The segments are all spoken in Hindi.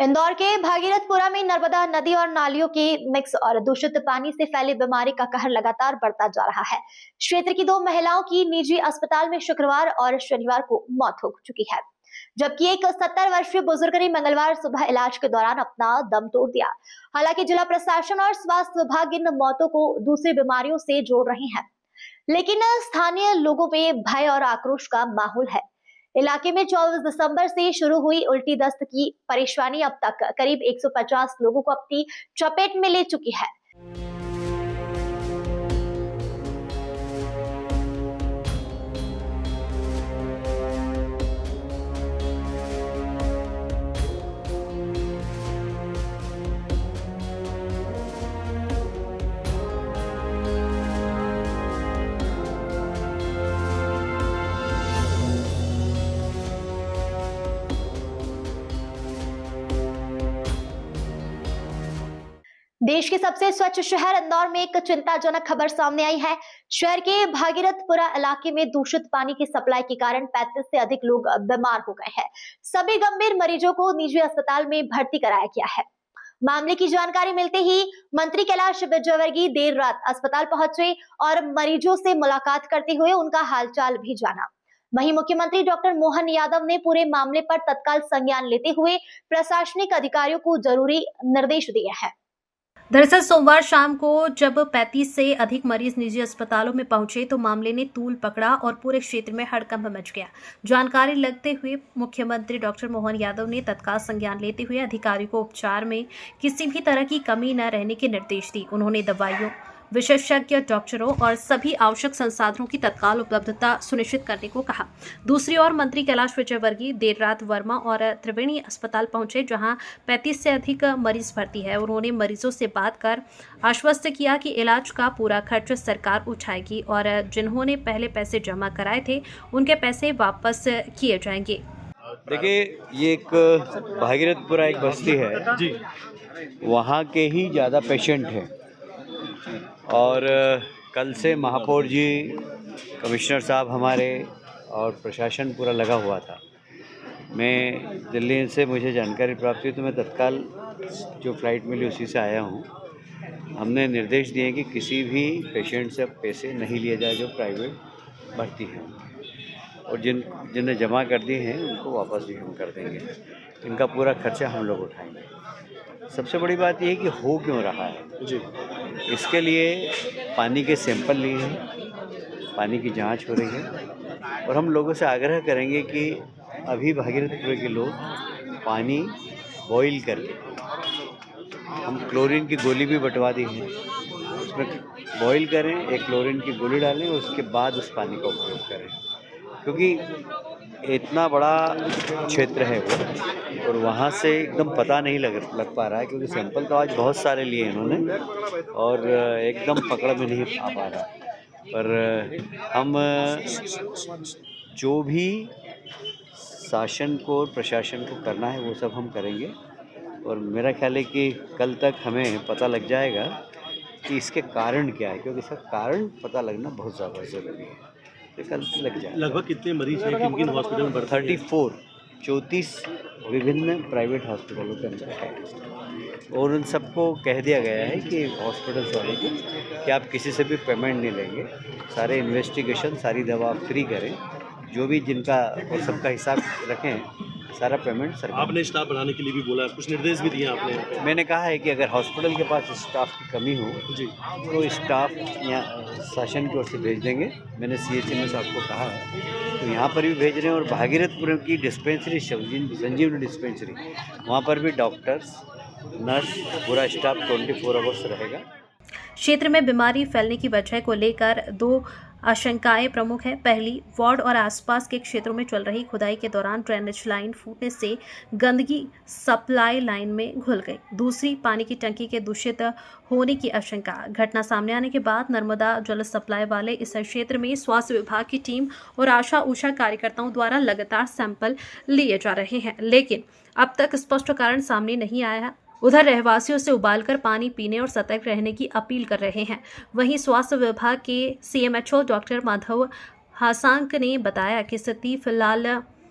इंदौर के भागीरथपुरा में नर्मदा नदी और नालियों के मिक्स और दूषित पानी से फैली बीमारी का कहर लगातार बढ़ता जा रहा है। क्षेत्र की 2 महिलाओं की निजी अस्पताल में शुक्रवार और शनिवार को मौत हो चुकी है, जबकि एक 70 वर्षीय बुजुर्ग ने मंगलवार सुबह इलाज के दौरान अपना दम तोड़ दिया। हालांकि जिला प्रशासन और स्वास्थ्य विभाग इन मौतों को दूसरी बीमारियों से जोड़ रहे हैं, लेकिन स्थानीय लोगों में भय और आक्रोश का माहौल है। इलाके में 24 दिसंबर से शुरू हुई उल्टी दस्त की परेशानी अब तक करीब 150 लोगों को अपनी चपेट में ले चुकी है। देश के सबसे स्वच्छ शहर इंदौर में एक चिंताजनक खबर सामने आई है। शहर के भागीरथपुरा इलाके में दूषित पानी की सप्लाई के कारण 35 से अधिक लोग बीमार हो गए हैं। सभी गंभीर मरीजों को निजी अस्पताल में भर्ती कराया गया है। मामले की जानकारी मिलते ही मंत्री कैलाश विजयवर्गीय देर रात अस्पताल पहुंचे और मरीजों से मुलाकात करते हुए उनका हालचाल भी जाना। वहीं मुख्यमंत्री डॉक्टर मोहन यादव ने पूरे मामले पर तत्काल संज्ञान लेते हुए प्रशासनिक अधिकारियों को जरूरी निर्देश दिए हैं। दरअसल सोमवार शाम को जब 35 से अधिक मरीज निजी अस्पतालों में पहुंचे तो मामले ने तूल पकड़ा और पूरे क्षेत्र में हड़कंप मच गया। जानकारी लगते हुए मुख्यमंत्री डॉक्टर मोहन यादव ने तत्काल संज्ञान लेते हुए अधिकारियों को उपचार में किसी भी तरह की कमी न रहने के निर्देश दिए। उन्होंने दवाइयों, विशेषज्ञ डॉक्टरों और सभी आवश्यक संसाधनों की तत्काल उपलब्धता सुनिश्चित करने को कहा। दूसरी ओर मंत्री कैलाश विजयवर्गीय देर रात वर्मा और त्रिवेणी अस्पताल पहुंचे, जहां 35 से अधिक मरीज भर्ती है। उन्होंने मरीजों से बात कर आश्वस्त किया कि इलाज का पूरा खर्च सरकार उठाएगी और जिन्होंने पहले पैसे जमा कराए थे उनके पैसे वापस किए जाएंगे। देखिए, ये एक भागीरथपुरा एक बस्ती है जी, वहाँ के ही ज़्यादा पेशेंट हैं और कल से महापौर जी, कमिश्नर साहब हमारे और प्रशासन पूरा लगा हुआ था। मैं दिल्ली से मुझे जानकारी प्राप्त हुई तो मैं तत्काल जो फ़्लाइट मिली उसी से आया हूँ। हमने निर्देश दिए कि किसी भी पेशेंट से पैसे नहीं लिए जाए जो प्राइवेट भर्ती हैं, और जिन्हें जमा कर दिए हैं उनको वापस भी हम कर देंगे। इनका पूरा खर्चा हम लोग उठाएंगे। सबसे बड़ी बात यह है कि हो क्यों रहा है जी, इसके लिए पानी के सैंपल लिए हैं, पानी की जांच हो रही है और हम लोगों से आग्रह करेंगे कि अभी भागीरथपुर के लोग पानी बॉईल करके, हम क्लोरीन की गोली भी बंटवा दी है, उसमें बॉईल करें, एक क्लोरीन की गोली डालें और उसके बाद उस पानी का उपयोग करें, क्योंकि इतना बड़ा क्षेत्र है वो और वहाँ से एकदम पता नहीं लग पा रहा है, क्योंकि सैंपल तो आज बहुत सारे लिए इन्होंने और एकदम पकड़ में नहीं आ पा रहा। पर हम जो भी शासन को और प्रशासन को करना है वो सब हम करेंगे और मेरा ख्याल है कि कल तक हमें पता लग जाएगा कि इसके कारण क्या है, क्योंकि इसका कारण पता लगना बहुत ज़्यादा ज़रूरी है। तो कल लग जाए। लगभग कितने मरीज हैं, किन किन हॉस्पिटल में? 34 विभिन्न प्राइवेट हॉस्पिटलों के अंदर है और उन सबको कह दिया गया है कि हॉस्पिटल्स वाले को कि आप किसी से भी पेमेंट नहीं लेंगे, सारे इन्वेस्टिगेशन, सारी दवा आप फ्री करें, जो भी जिनका और सबका हिसाब रखें, सारा पेमेंट सरकार। आपने स्टाफ बढ़ाने के लिए भी बोला है, कुछ निर्देश भी दिए आपने? मैंने कहा है कि अगर हॉस्पिटल के पास स्टाफ की कमी हो जी तो स्टाफ यहाँ शासन की ओर से भेज देंगे। मैंने CHM साहब को कहा है तो यहाँ पर भी भेज रहे हैं और भागीरथपुर की डिस्पेंसरी, संजीवनी डिस्पेंसरी, वहाँ पर भी डॉक्टर्स, नर्स, पूरा स्टाफ 24 आवर्स रहेगा। क्षेत्र में बीमारी फैलने की वजह को लेकर 2 आशंकाएं प्रमुख है। पहली, वार्ड और आसपास के क्षेत्रों में चल रही खुदाई के दौरान ड्रेनेज लाइन फूटने से गंदगी सप्लाई लाइन में घुल गई। दूसरी, पानी की टंकी के दूषित होने की आशंका। घटना सामने आने के बाद नर्मदा जल सप्लाई वाले इस क्षेत्र में स्वास्थ्य विभाग की टीम और आशा उषा कार्यकर्ताओं द्वारा लगातार सैंपल लिए जा रहे हैं, लेकिन अब तक स्पष्ट कारण सामने नहीं आया है। उधर रहवासियों से उबालकर पानी पीने और सतर्क रहने की अपील कर रहे हैं। वहीं स्वास्थ्य विभाग के CMHO डॉक्टर माधव हासांक ने बताया कि स्थिति फिलहाल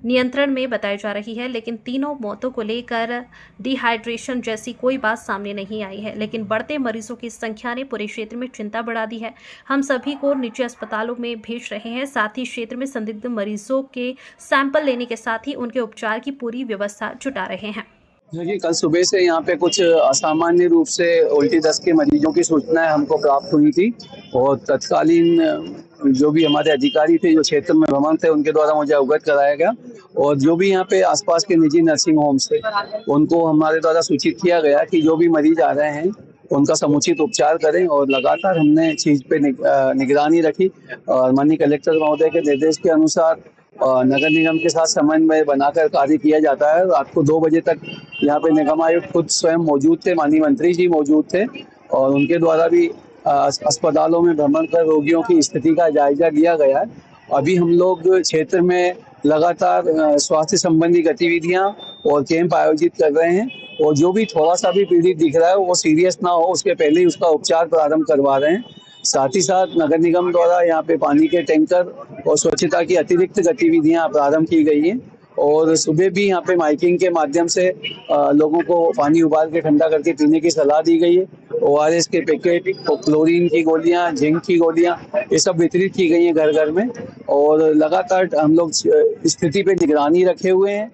नियंत्रण में बताई जा रही है, लेकिन तीनों मौतों को लेकर डिहाइड्रेशन जैसी कोई बात सामने नहीं आई है। लेकिन बढ़ते मरीजों की संख्या ने पूरे क्षेत्र में चिंता बढ़ा दी है। हम सभी को निजी अस्पतालों में भेज रहे हैं, साथ ही क्षेत्र में संदिग्ध मरीजों के सैंपल लेने के साथ ही उनके उपचार की पूरी व्यवस्था जुटा रहे हैं। देखिए, कल सुबह से यहाँ पे कुछ असामान्य रूप से उल्टी दस्त के मरीजों की सूचनाएं हमको प्राप्त हुई थी और तत्कालीन जो भी हमारे अधिकारी थे जो क्षेत्र में भ्रमण थे उनके द्वारा मुझे अवगत कराया गया और जो भी यहाँ पे आसपास के निजी नर्सिंग होम्स थे उनको हमारे द्वारा सूचित किया गया कि जो भी मरीज आ रहे हैं उनका समुचित उपचार करें और लगातार हमने चीज पे निगरानी रखी और माननीय कलेक्टर महोदय के निर्देश के अनुसार नगर निगम के साथ समन्वय बनाकर कार्य किया जाता है। रात को 2 बजे तक यहाँ पे निगम आयुक्त खुद स्वयं मौजूद थे, माननीय मंत्री जी मौजूद थे और उनके द्वारा भी अस्पतालों में भ्रमण कर रोगियों की स्थिति का जायजा लिया गया है। अभी हम लोग क्षेत्र में लगातार स्वास्थ्य संबंधी गतिविधियां और कैंप आयोजित कर रहे हैं और जो भी थोड़ा सा भी पीड़ित दिख रहा है वो सीरियस ना हो उसके पहले ही उसका उपचार प्रारंभ करवा रहे हैं। साथ ही साथ नगर निगम द्वारा यहाँ पे पानी के टैंकर और स्वच्छता की अतिरिक्त गतिविधियां प्रारंभ की गई हैं और सुबह भी यहाँ पे माइकिंग के माध्यम से लोगों को पानी उबाल के ठंडा करके पीने की सलाह दी गई है। ORS के पैकेट, क्लोरीन की गोलियां, जिंक की गोलियां ये सब वितरित की गई हैं घर घर में और लगातार हम लोग स्थिति पे निगरानी रखे हुए हैं।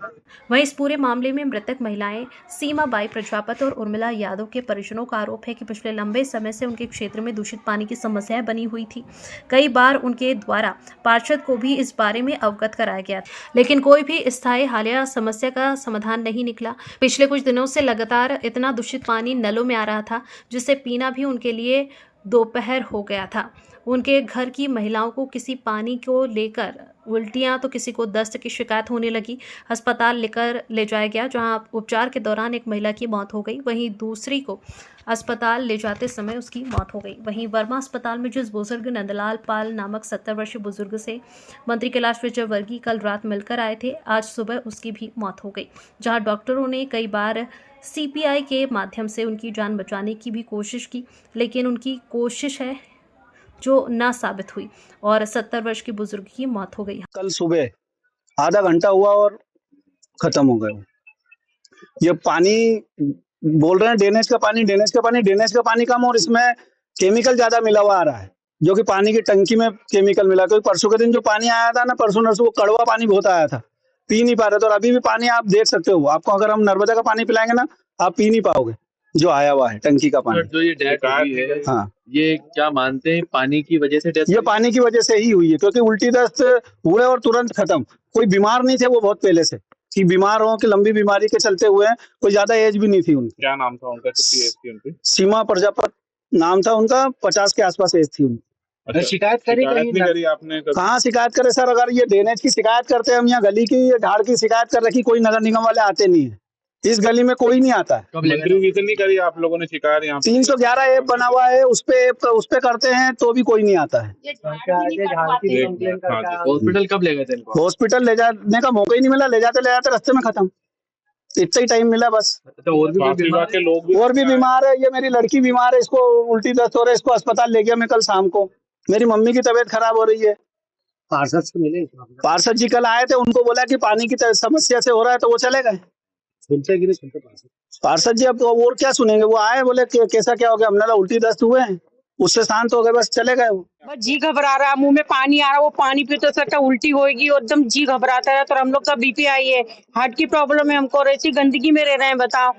वहीं इस पूरे मामले में मृतक महिलाएं सीमा बाई प्रजापत और उर्मिला यादव के परिजनों का आरोप है कि पिछले लंबे समय से उनके क्षेत्र में दूषित पानी की समस्याएं बनी हुई थी। कई बार उनके द्वारा पार्षद को भी इस बारे में अवगत कराया गया, लेकिन कोई भी स्थायी हालिया समस्या का समाधान नहीं निकला। पिछले कुछ दिनों से लगातार इतना दूषित पानी नलों में आ रहा था जिससे पीना भी उनके लिए दोपहर हो गया था। उनके घर की महिलाओं को किसी पानी को लेकर उल्टियां तो किसी को दस्त की शिकायत होने लगी। अस्पताल लेकर ले जाया गया जहां उपचार के दौरान एक महिला की मौत हो गई, वहीं दूसरी को अस्पताल ले जाते समय उसकी मौत हो गई। वहीं वर्मा अस्पताल में जिस बुजुर्ग नंदलाल पाल नामक 70 वर्षीय बुजुर्ग से मंत्री कैलाश विजयवर्गीय कल रात मिलकर आए थे, आज सुबह उसकी भी मौत हो गई। जहां डॉक्टरों ने कई बार CPI के माध्यम से उनकी जान बचाने की भी कोशिश की, लेकिन उनकी कोशिश है जो ना साबित हुई और 70 वर्ष की बुजुर्ग की मौत हो गई। कल सुबह आधा घंटा हुआ और खत्म हो गया। ये पानी बोल रहे हैं ड्रेनेज का पानी कम और इसमें केमिकल ज्यादा मिला हुआ आ रहा है, जो कि पानी की टंकी में केमिकल मिला। क्योंकि परसों के दिन जो पानी आया था ना, परसों नरसों वो कड़वा पानी बहुत आया था, पी नहीं पा रहे थे। और अभी भी पानी आप देख सकते हो, आपको अगर हम नर्मदा का पानी पिलाएंगे ना आप पी नहीं पाओगे जो आया हुआ है टंकी का पानी। जो ये डेथ हुई है, हाँ, ये क्या मानते हैं पानी की वजह से डेथ? ये पानी की वजह से ही हुई है, क्योंकि उल्टी दस्त हुए और तुरंत खत्म। कोई बीमार नहीं थे वो बहुत पहले से, कि बीमार हो कि लंबी बीमारी के चलते हुए हैं, कोई ज्यादा एज भी नहीं थी उनकी। क्या नाम था उनका? कितनी एज थी उनकी? सीमा प्रजापत नाम था उनका, 50 के आसपास एज थी उनकी। अच्छा, शिकायत करी आपने? कहाँ शिकायत करे सर, अगर ये ड्रेनेज की शिकायत करते हैं हम, यहाँ गली की ढाड़ की शिकायत कर रखी, कोई नगर निगम वाले आते नहीं है। इस गली में कोई नहीं आता है। मंत्री इतनी करी आप लोगों ने शिकायत? यहाँ 311 ऐप बना हुआ है, उस पे करते हैं तो भी कोई नहीं आता है। हॉस्पिटल कब ले गए थे इनको? हॉस्पिटल ले जाने का मौका ही नहीं मिला, ले जाते रास्ते में खत्म, इतना ही टाइम मिला बस। तो और भी बीमार है, ये मेरी लड़की बीमार है, इसको उल्टी दस्त हो रहा है, इसको अस्पताल ले गया मैं कल शाम को। मेरी मम्मी की तबीयत खराब हो रही है। पार्षद से मिले? पार्षद जी कल आए थे, उनको बोला कि पानी की समस्या से हो रहा है तो वो चले गए। सुनते कि नहीं सुनते पार्षद जी? अब तो और क्या सुनेंगे, वो आए बोले कैसा क्या हो गया, हमने उल्टी दस्त हुए हैं, उससे शांत हो गए, बस चले गए। बस जी घबरा रहा, मुंह में पानी आ रहा, वो पानी पे तो सकता उल्टी होगी और एकदम जी घबराता है। तो हम लोग का BP आई है, हार्ट की प्रॉब्लम है हमको, और ऐसी गंदगी में रह रहे हैं बताओ,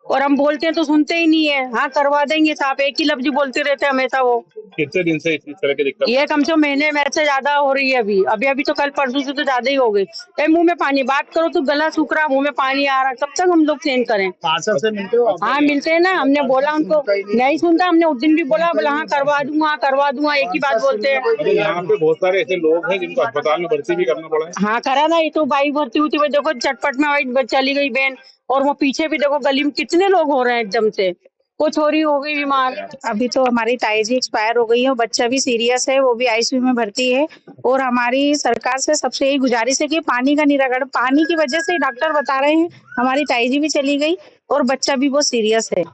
और हम बोलते हैं तो सुनते ही नहीं है। हाँ करवा देंगे साहब, एक ही लफ्ज बोलते रहते हैं हमेशा। वो कितने दिन से इस तरह की दिक्कत? ये कम से कम महीने में से ज्यादा हो रही है। अभी तो कल परसों से तो ज्यादा ही हो गई। मुंह में पानी, बात करो तो गला सूख रहा, मुंह में पानी आ रहा, कब तक हम लोग सहन करें? पार्षद से मिलते हो? हाँ मिलते हैं ना, हमने बोला उनको, नहीं सुनता। हमने उस दिन भी बोला हाँ करवा दूंगा, एक ही बात बोलते हैं। यहाँ पे बहुत सारे ऐसे लोग हैं जिनको अस्पताल में भर्ती भी करना पड़ा है। हाँ करा ना, ये तो बाई भर्ती हुई थी, देखो चटपट में चली गई बहन, और वो पीछे भी देखो गली में कितने लोग हो रहे हैं एकदम से। कुछ छोरी हो गई बीमार। अभी तो हमारी ताई जी एक्सपायर हो गई है, बच्चा भी सीरियस है, वो भी ICU में भर्ती है। और हमारी सरकार से सबसे यही गुजारिश है कि पानी का निराकरण, पानी की वजह से डॉक्टर बता रहे हैं हमारी ताई जी भी चली गई और बच्चा भी बहुत सीरियस है।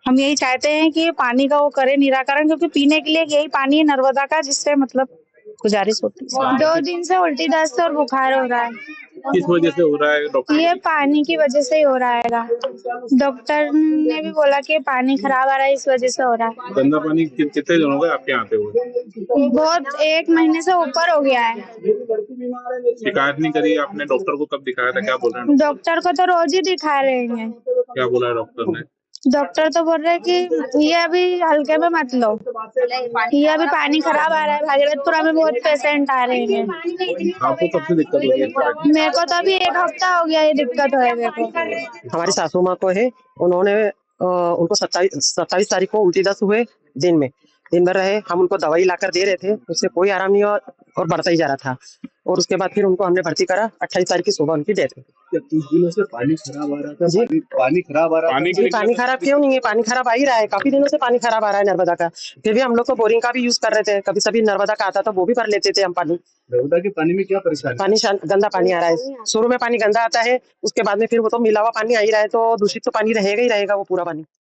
हम यही चाहते हैं कि पानी का वो करे निराकरण, क्योंकि पीने के लिए यही पानी है नर्मदा का, जिससे मतलब गुजारिश होती है। 2 दिन से उल्टी दस्त और बुखार हो रहा है। किस वजह से हो रहा है डॉक्टर? ये पानी की वजह से ही हो रहा है। डॉक्टर ने भी बोला कि पानी खराब आ रहा है, इस वजह से हो रहा है। गंदा पानी कितने दिन हो गए आपके यहाँ आते हुए? बहुत 1 महीने से ऊपर हो गया है। शिकायत नहीं करी आपने? डॉक्टर को कब दिखाया था? क्या बोल रहे हैं? डॉक्टर को तो रोज ही दिखा रहे हैं। क्या बोला है डॉक्टर ने? डॉक्टर तो बोल रहे हैं कि ये अभी हल्के में मत लो, ये अभी पानी खराब आ रहा है। भागीरथपुरा में बहुत पेशेंट आ रहे हैं। आपको कब से दिक्कत हो रही है? मेरे को तो अभी 1 हफ्ता हो गया ये दिक्कत है मेरे को। हमारी सासू माँ को है, उन्होंने उनको 27 तारीख को उल्टी दस्त हुए। दिन भर रहे, हम उनको दवाई लाकर दे रहे थे, उससे कोई आराम नहीं और बढ़ता ही जा रहा था। और उसके बाद फिर उनको हमने भर्ती करा। 28 तारीख की सुबह उनकी डेथ हुई। कुछ दिनों से पानी खराब आ रहा था। जी पानी खराब आ रहा था। जी, पानी खराब क्यों नहीं है? पानी खराब आ ही रहा है, काफी दिनों से पानी खराब आ रहा है नर्मदा का। फिर भी हम लोग तो बोरिंग का भी यूज कर रहे थे, कभी सभी नर्मदा का आता था वो भी भर लेते थे हम पानी। नर्मदा के पानी में क्या परेशानी? पानी गंदा पानी आ रहा है। शुरू में पानी गंदा आता है, उसके बाद में फिर वो तो मिला हुआ पानी आ ही रहा है, तो दूषित तो पानी रहेगा ही रहेगा वो पूरा पानी।